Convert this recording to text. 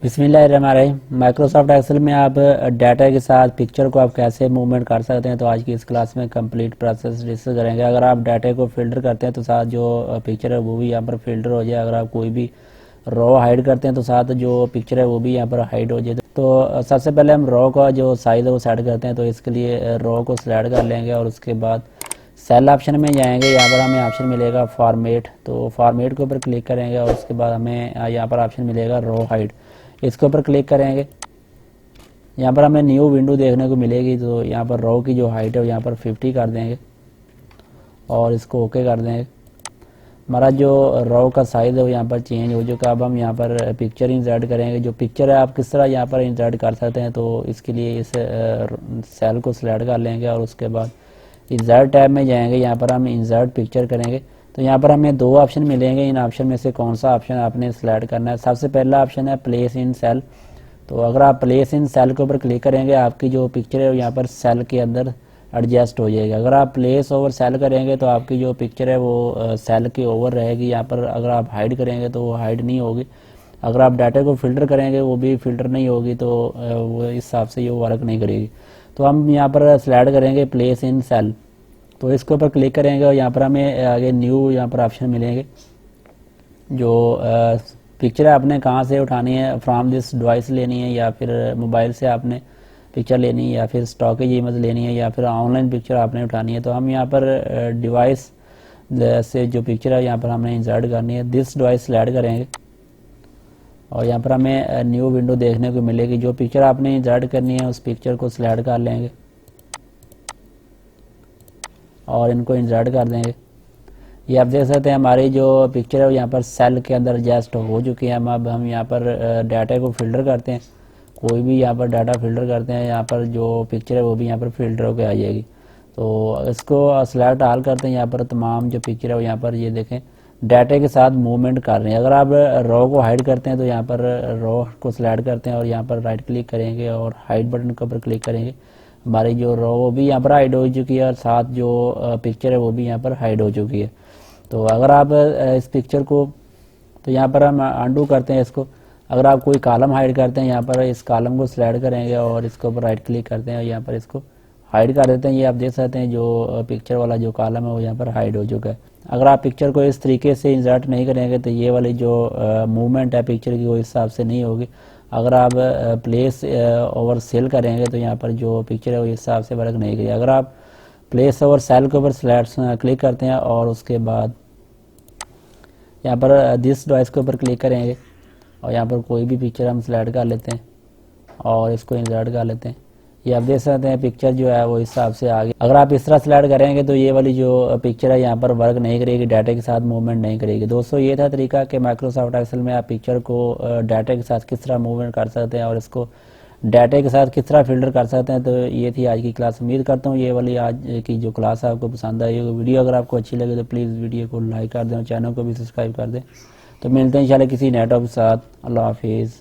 बिस्मिल्लाहिर्रहमानिर्रहीम। Microsoft Excel में आप डाटा के साथ पिक्चर को आप कैसे मूवमेंट कर सकते हैं, तो आज की इस क्लास में कंप्लीट प्रोसेस डिस्कस करेंगे। अगर आप डाटा को फिल्टर करते हैं तो साथ जो पिक्चर है वो भी यहाँ पर फिल्टर हो जाए। अगर आप कोई भी रो हाइड करते हैं तो साथ जो पिक्चर है वो भी यहाँ पर हाइड हो जाए। तो सबसे पहले हम रो का जो साइज़ है वो सेट करते हैं। तो इसके लिए रो को सिलेक्ट कर लेंगे और उसके बाद सेल ऑप्शन में जाएंगे। यहाँ पर हमें ऑप्शन मिलेगा फॉर्मेट, तो फॉर्मेट के ऊपर क्लिक करेंगे और उसके बाद हमें यहाँ पर ऑप्शन मिलेगा रो हाइड, इसके ऊपर क्लिक करेंगे। यहाँ पर हमें न्यू विंडो देखने को मिलेगी। तो यहाँ पर रो की जो हाइट है यहाँ पर 50 कर देंगे और इसको ओके कर देंगे। हमारा जो रो का साइज़ है वो यहाँ पर चेंज हो चुका। अब हम यहाँ पर पिक्चर इंसर्ट करेंगे। जो पिक्चर है आप किस तरह यहाँ पर इंसर्ट कर सकते हैं, तो इसके लिए इस सेल को सिलेक्ट कर लेंगे और उसके बाद इंसर्ट टैब में जाएंगे। यहाँ पर हम इंसर्ट पिक्चर करेंगे। तो यहाँ पर हमें दो ऑप्शन मिलेंगे। इन ऑप्शन में से कौन सा ऑप्शन आपने सिलेक्ट करना है। सबसे पहला ऑप्शन है प्लेस इन सेल। तो अगर आप प्लेस इन सेल के ऊपर क्लिक करेंगे आपकी जो पिक्चर है यहाँ पर सेल के अंदर एडजस्ट हो जाएगी। अगर आप प्लेस ओवर सेल करेंगे तो आपकी जो पिक्चर है वो सेल के ओवर रहेगी। यहाँ पर अगर आप हाइड करेंगे तो वो हाइड नहीं होगी। अगर आप डाटा को फिल्टर करेंगे वो भी फिल्टर नहीं होगी। तो वो इस हिसाब से ये वर्क नहीं करेगी। तो हम यहाँ पर सिलेक्ट करेंगे प्लेस इन सेल। तो इसके ऊपर क्लिक करेंगे और यहाँ पर हमें आगे न्यू यहाँ पर ऑप्शन मिलेंगे। जो पिक्चर है आपने कहाँ से उठानी है, फ्रॉम दिस डिवाइस लेनी है या फिर मोबाइल से आपने पिक्चर लेनी है या फिर स्टॉकेज इमेज लेनी है या फिर ऑनलाइन पिक्चर आपने उठानी है। तो हम यहाँ पर डिवाइस से जो पिक्चर है यहाँ पर हमने इंसर्ट करनी है, दिस डिवाइस सिलेक्ट करेंगे और यहाँ पर हमें न्यू विंडो देखने को मिलेगी। जो पिक्चर आपने इंसर्ट करनी है उस पिक्चर को सिलेक्ट कर लेंगे और इनको इंसर्ट कर देंगे। ये आप देख सकते हैं हमारी जो पिक्चर है यहाँ पर सेल के अंदर एडजस्ट हो चुकी है। अब हम यहाँ पर डाटा को फिल्टर करते हैं। कोई भी यहाँ पर डाटा फिल्टर करते हैं, यहाँ पर जो पिक्चर है वो भी यहाँ पर फिल्टर होकर आ जाएगी। तो इसको सिलेक्ट ऑल करते हैं। यहाँ पर तमाम जो पिक्चर है वो यहाँ पर ये देखें डाटा के साथ मूवमेंट कर रहे हैं। अगर आप रो को हाइड करते हैं तो यहाँ पर रो को सिलेक्ट करते हैं और यहाँ पर राइट क्लिक करेंगे और हाइड बटन के ऊपर क्लिक करेंगे। हमारी जो रो वो भी यहाँ पर हाइड हो चुकी है और साथ जो पिक्चर है वो भी यहाँ पर हाइड हो चुकी है। तो अगर आप इस पिक्चर को, तो यहाँ पर हम अंडू करते हैं इसको। अगर आप कोई कॉलम हाइड करते हैं यहाँ पर इस कॉलम को सिलेक्ट करेंगे और इसके ऊपर राइट क्लिक करते हैं और यहाँ पर इसको हाइड कर देते हैं। ये आप देख सकते हैं जो पिक्चर वाला जो कॉलम है वो यहाँ पर हाइड हो चुका है। अगर आप पिक्चर को इस तरीके से इंसर्ट नहीं करेंगे तो ये वाली जो मूवमेंट है पिक्चर की वो इस हिसाब से नहीं होगी। अगर आप प्लेस ओवर सेल करेंगे तो यहाँ पर जो पिक्चर है वो इस हिसाब से वर्क नहीं करेगी। अगर आप प्लेस ओवर सेल के ऊपर क्लिक करते हैं और उसके बाद यहाँ पर दिस डिवाइस के ऊपर क्लिक करेंगे और यहाँ पर कोई भी पिक्चर हम सिलेक्ट कर लेते हैं और इसको इंसर्ट कर लेते हैं। ये आप देख सकते हैं पिक्चर जो है वो इस हिसाब से आ गई। अगर आप इस तरह सिलेक्ट करेंगे तो ये वाली जो पिक्चर है यहाँ पर वर्क नहीं करेगी, डाटा के साथ मूवमेंट नहीं करेगी। दोस्तों ये था तरीका कि माइक्रोसॉफ्ट एक्सेल में आप पिक्चर को डाटा के साथ किस तरह मूवमेंट कर सकते हैं और इसको डाटा के साथ किस तरह फिल्टर कर सकते हैं। तो ये थी आज की क्लास। उम्मीद करता हूँ ये वाली आज की जो क्लास है आपको पसंद आई। वीडियो अगर आपको अच्छी लगे तो प्लीज़ वीडियो को लाइक कर दें और चैनल को भी सब्सक्राइब कर दें। तो मिलते हैं इंशाल्लाह किसी नए टॉपिक के साथ। अल्लाह हाफिज़।